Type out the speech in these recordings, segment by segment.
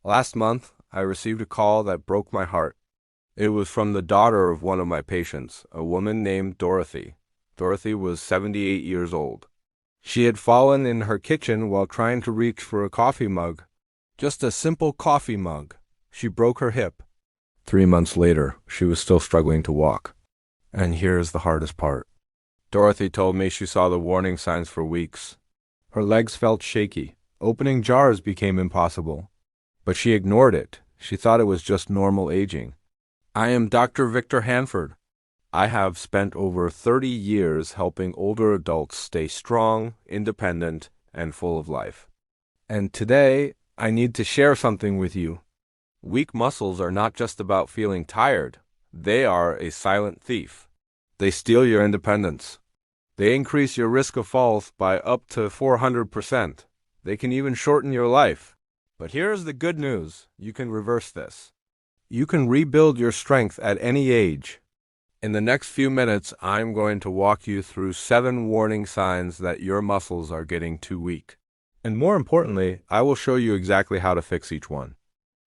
Last month, I received a call that broke my heart. It was from the daughter of one of my patients, a woman named Dorothy. Dorothy was 78 years old. She had fallen in her kitchen while trying to reach for a coffee mug. Just a simple coffee mug. She broke her hip. 3 months later, she was still struggling to walk. And here's the hardest part. Dorothy told me she saw the warning signs for weeks. Her legs felt shaky. Opening jars became impossible. But she ignored it. She thought it was just normal aging. I am Dr. Victor Hanford. I have spent over 30 years helping older adults stay strong, independent, and full of life. And today, I need to share something with you. Weak muscles are not just about feeling tired. They are a silent thief. They steal your independence. They increase your risk of falls by up to 400%. They can even shorten your life. But here's the good news. You can reverse this. You can rebuild your strength at any age. In the next few minutes, I'm going to walk you through 7 warning signs that your muscles are getting too weak. And more importantly, I will show you exactly how to fix each one.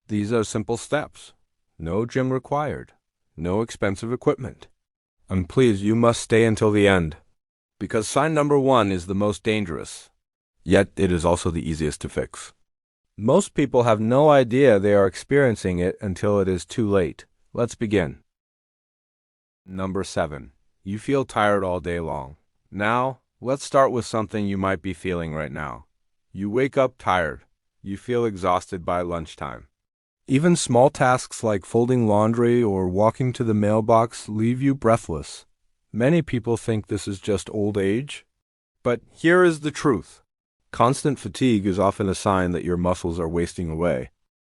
These are simple steps. No gym required. No expensive equipment. And please, you must stay until the end. Because sign number 1 is the most dangerous. Yet it is also the easiest to fix. Most people have no idea they are experiencing it until it is too late. Let's begin. Number 7. You feel tired all day long. Now, let's start with something you might be feeling right now. You wake up tired. You feel exhausted by lunchtime. Even small tasks like folding laundry or walking to the mailbox leave you breathless. Many people think this is just old age. But here is the truth. Constant fatigue is often a sign that your muscles are wasting away.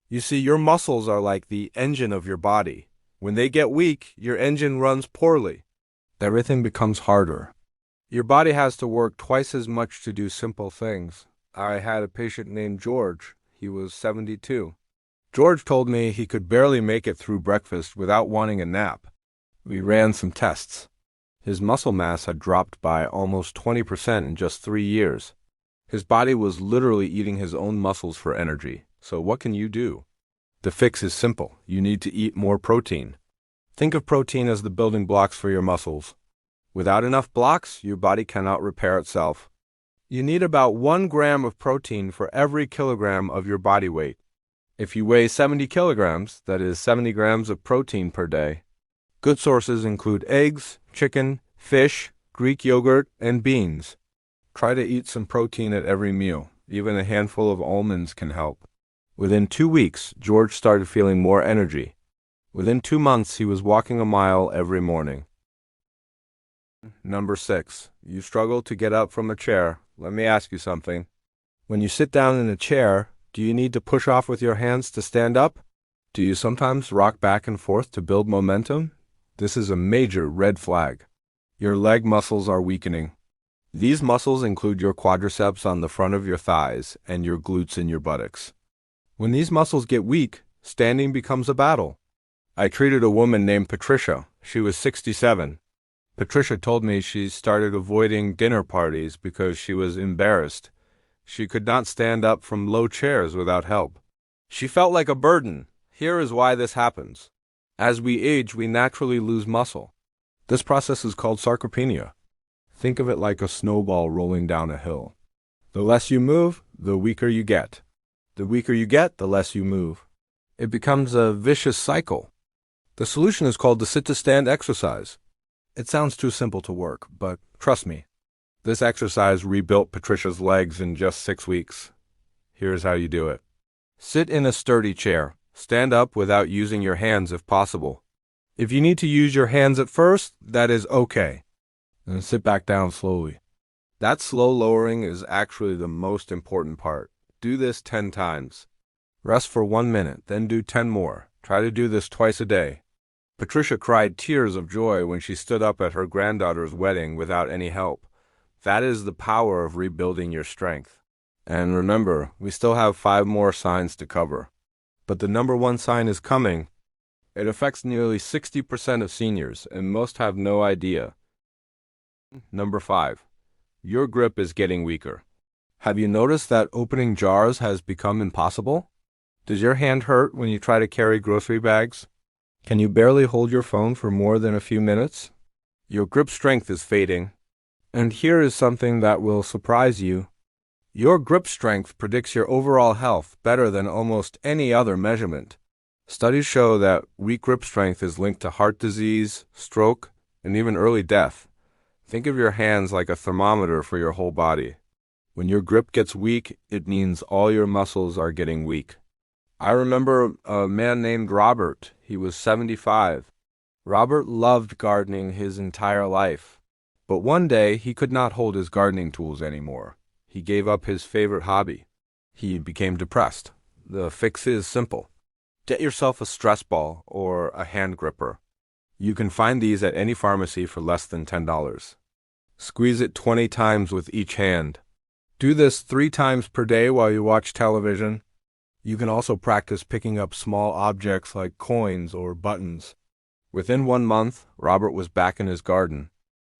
You see, your muscles are like the engine of your body. When they get weak, your engine runs poorly. Everything becomes harder. Your body has to work twice as much to do simple things. I had a patient named George. He was 72. George told me he could barely make it through breakfast without wanting a nap. We ran some tests. His muscle mass had dropped by almost 20% in just 3 years. His body was literally eating his own muscles for energy. So what can you do? The fix is simple. You need to eat more protein. Think of protein as the building blocks for your muscles. Without enough blocks, your body cannot repair itself. You need about 1 gram of protein for every kilogram of your body weight. If you weigh 70 kilograms, that is 70 grams of protein per day. Good sources include eggs, chicken, fish, Greek yogurt, and beans. Try to eat some protein at every meal. Even a handful of almonds can help. Within 2 weeks, George started feeling more energy. Within 2 months, he was walking a mile every morning. Number 6. You struggle to get up from a chair. Let me ask you something. When you sit down in a chair, do you need to push off with your hands to stand up? Do you sometimes rock back and forth to build momentum? This is a major red flag. Your leg muscles are weakening. These muscles include your quadriceps on the front of your thighs and your glutes in your buttocks. When these muscles get weak, standing becomes a battle. I treated a woman named Patricia. She was 67. Patricia told me she started avoiding dinner parties because she was embarrassed. She could not stand up from low chairs without help. She felt like a burden. Here is why this happens. As we age, we naturally lose muscle. This process is called sarcopenia. Think of it like a snowball rolling down a hill. The less you move, the weaker you get. The weaker you get, the less you move. It becomes a vicious cycle. The solution is called the sit-to-stand exercise. It sounds too simple to work, but trust me. This exercise rebuilt Patricia's legs in just 6 weeks. Here's how you do it. Sit in a sturdy chair. Stand up without using your hands if possible. If you need to use your hands at first, that is okay. And sit back down slowly. That slow lowering is actually the most important part. Do this 10 times. Rest for 1 minute, then do 10 more. Try to do this twice a day. Patricia cried tears of joy when she stood up at her granddaughter's wedding without any help. That is the power of rebuilding your strength. And remember, we still have 5 more signs to cover. But the number 1 sign is coming. It affects nearly 60% of seniors, and most have no idea. Number 5. Your grip is getting weaker. Have you noticed that opening jars has become impossible? Does your hand hurt when you try to carry grocery bags? Can you barely hold your phone for more than a few minutes? Your grip strength is fading. And here is something that will surprise you. Your grip strength predicts your overall health better than almost any other measurement. Studies show that weak grip strength is linked to heart disease, stroke, and even early death. Think of your hands like a thermometer for your whole body. When your grip gets weak, it means all your muscles are getting weak. I remember a man named Robert. He was 75. Robert loved gardening his entire life. But one day, he could not hold his gardening tools anymore. He gave up his favorite hobby. He became depressed. The fix is simple. Get yourself a stress ball or a hand gripper. You can find these at any pharmacy for less than $10. Squeeze it 20 times with each hand. Do this 3 times per day while you watch television. You can also practice picking up small objects like coins or buttons. Within 1 month, Robert was back in his garden.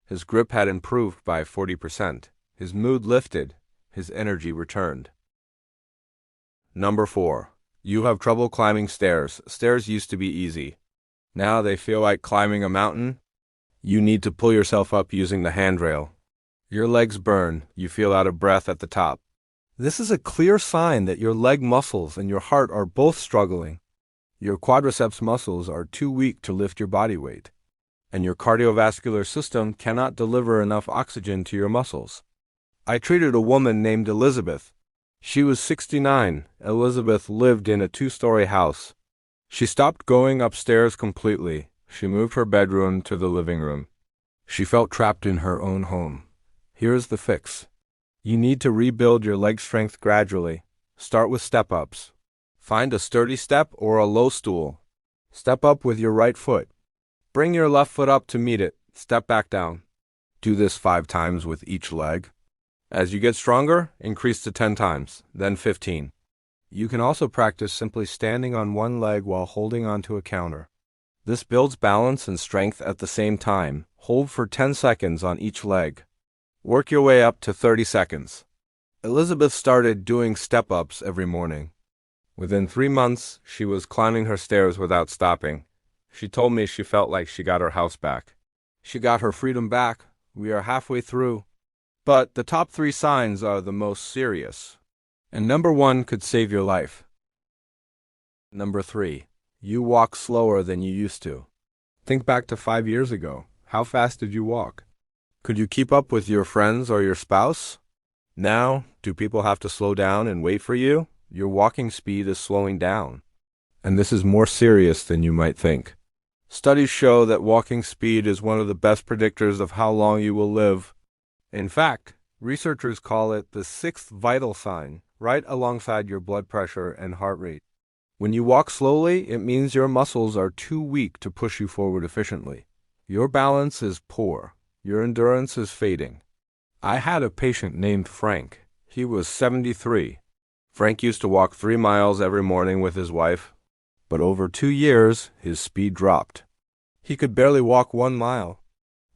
His grip had improved by 40%. His mood lifted. His energy returned. Number 4. You have trouble climbing stairs. Stairs used to be easy. Now they feel like climbing a mountain. You need to pull yourself up using the handrail. Your legs burn. You feel out of breath at the top. This is a clear sign that your leg muscles and your heart are both struggling. Your quadriceps muscles are too weak to lift your body weight, and your cardiovascular system cannot deliver enough oxygen to your muscles. I treated a woman named Elizabeth. She was 69. Elizabeth lived in a 2-story house. She stopped going upstairs completely. She moved her bedroom to the living room. She felt trapped in her own home. Here's the fix. You need to rebuild your leg strength gradually. Start with step-ups. Find a sturdy step or a low stool. Step up with your right foot. Bring your left foot up to meet it. Step back down. Do this 5 times with each leg. As you get stronger, increase to 10 times, then 15. You can also practice simply standing on one leg while holding onto a counter. This builds balance and strength at the same time. Hold for 10 seconds on each leg. Work your way up to 30 seconds. Elizabeth started doing step-ups every morning. Within 3 months, she was climbing her stairs without stopping. She told me she felt like she got her house back. She got her freedom back. We are halfway through. But the top 3 signs are the most serious. And number 1 could save your life. Number 3. You walk slower than you used to. Think back to 5 years ago. How fast did you walk? Could you keep up with your friends or your spouse? Now, do people have to slow down and wait for you? Your walking speed is slowing down. And this is more serious than you might think. Studies show that walking speed is one of the best predictors of how long you will live. In fact, researchers call it the 6th vital sign, right alongside your blood pressure and heart rate. When you walk slowly, it means your muscles are too weak to push you forward efficiently. Your balance is poor. Your endurance is fading. I had a patient named Frank. He was 73. Frank used to walk 3 miles every morning with his wife, but over 2 years, his speed dropped. He could barely walk 1 mile.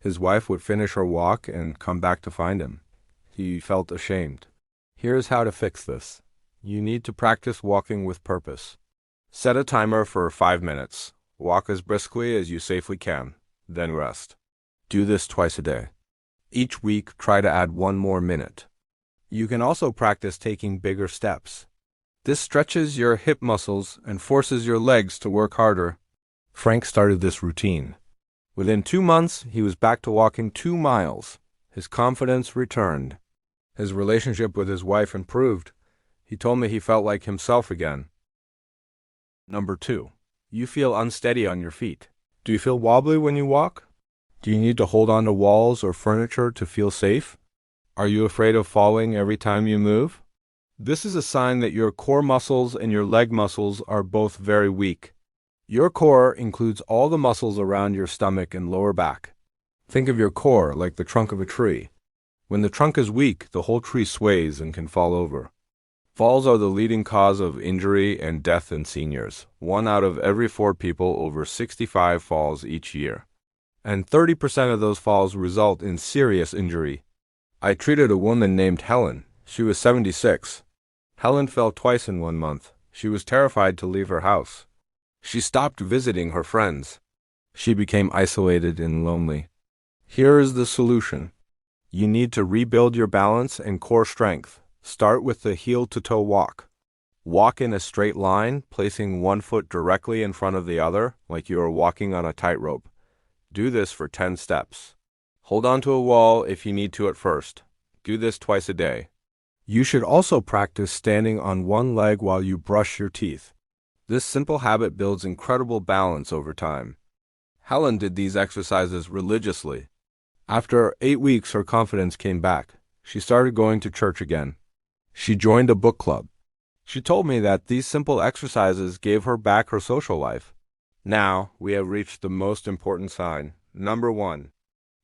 His wife would finish her walk and come back to find him. He felt ashamed. Here's how to fix this. You need to practice walking with purpose. Set a timer for 5 minutes. Walk as briskly as you safely can, then rest. Do this twice a day. Each week, try to add 1 more minute. You can also practice taking bigger steps. This stretches your hip muscles and forces your legs to work harder. Frank started this routine. Within 2 months, he was back to walking 2 miles. His confidence returned. His relationship with his wife improved. He told me he felt like himself again. Number 2. You feel unsteady on your feet. Do you feel wobbly when you walk? Do you need to hold on to walls or furniture to feel safe? Are you afraid of falling every time you move? This is a sign that your core muscles and your leg muscles are both very weak. Your core includes all the muscles around your stomach and lower back. Think of your core like the trunk of a tree. When the trunk is weak, the whole tree sways and can fall over. Falls are the leading cause of injury and death in seniors. 1 out of every 4 people over 65 falls each year. And 30% of those falls result in serious injury. I treated a woman named Helen. She was 76. Helen fell twice in 1 month. She was terrified to leave her house. She stopped visiting her friends. She became isolated and lonely. Here is the solution. You need to rebuild your balance and core strength. Start with the heel-to-toe walk. Walk in a straight line, placing one foot directly in front of the other, like you are walking on a tightrope. Do this for 10 steps. Hold on to a wall if you need to at first. Do this twice a day. You should also practice standing on one leg while you brush your teeth. This simple habit builds incredible balance over time. Helen did these exercises religiously. After 8 weeks, her confidence came back. She started going to church again. She joined a book club. She told me that these simple exercises gave her back her social life. Now, we have reached the most important sign. Number 1.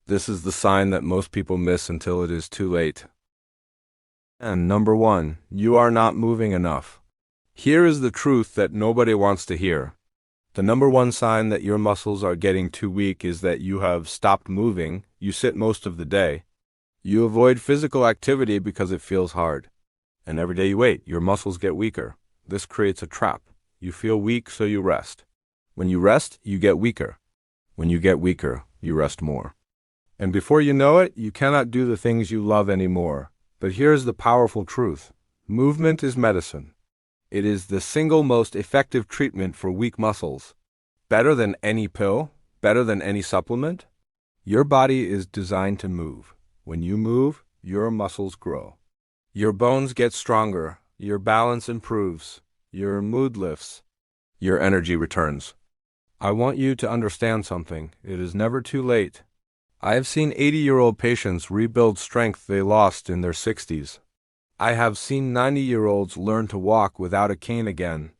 This is the sign that most people miss until it is too late. And number 1, you are not moving enough. Here is the truth that nobody wants to hear. The number 1 sign that your muscles are getting too weak is that you have stopped moving. You sit most of the day. You avoid physical activity because it feels hard. And every day you wait, your muscles get weaker. This creates a trap. You feel weak, so you rest. When you rest, you get weaker. When you get weaker, you rest more. And before you know it, you cannot do the things you love anymore. But here's the powerful truth. Movement is medicine. It is the single most effective treatment for weak muscles. Better than any pill, better than any supplement. Your body is designed to move. When you move, your muscles grow. Your bones get stronger, your balance improves, your mood lifts, your energy returns. I want you to understand something. It is never too late. I have seen 80-year-old patients rebuild strength they lost in their 60s. I have seen 90-year-olds learn to walk without a cane again.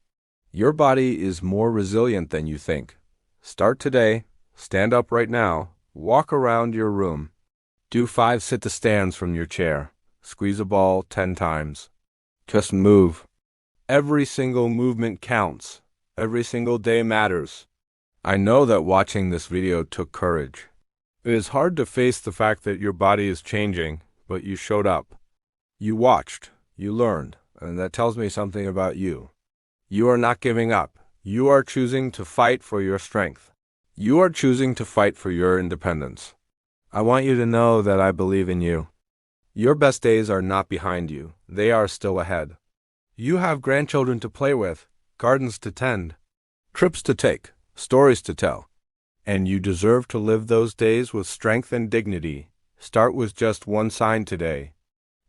Your body is more resilient than you think. Start today, stand up right now, walk around your room. Do 5 sit-to-stands from your chair. Squeeze a ball 10 times. Just move. Every single movement counts. Every single day matters. I know that watching this video took courage. It is hard to face the fact that your body is changing, but you showed up. You watched, you learned, and that tells me something about you. You are not giving up. You are choosing to fight for your strength. You are choosing to fight for your independence. I want you to know that I believe in you. Your best days are not behind you. They are still ahead. You have grandchildren to play with, gardens to tend, trips to take, stories to tell. And you deserve to live those days with strength and dignity. Start with just one sign today.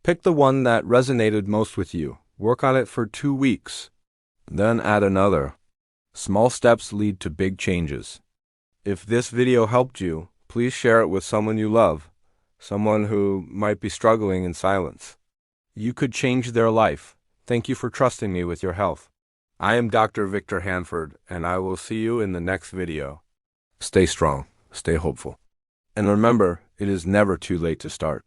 Pick the one that resonated most with you. Work on it for 2 weeks. Then add another. Small steps lead to big changes. If this video helped you, please share it with someone you love. Someone who might be struggling in silence. You could change their life. Thank you for trusting me with your health. I am Dr. Victor Hanford, and I will see you in the next video. Stay strong, stay hopeful. And remember, it is never too late to start.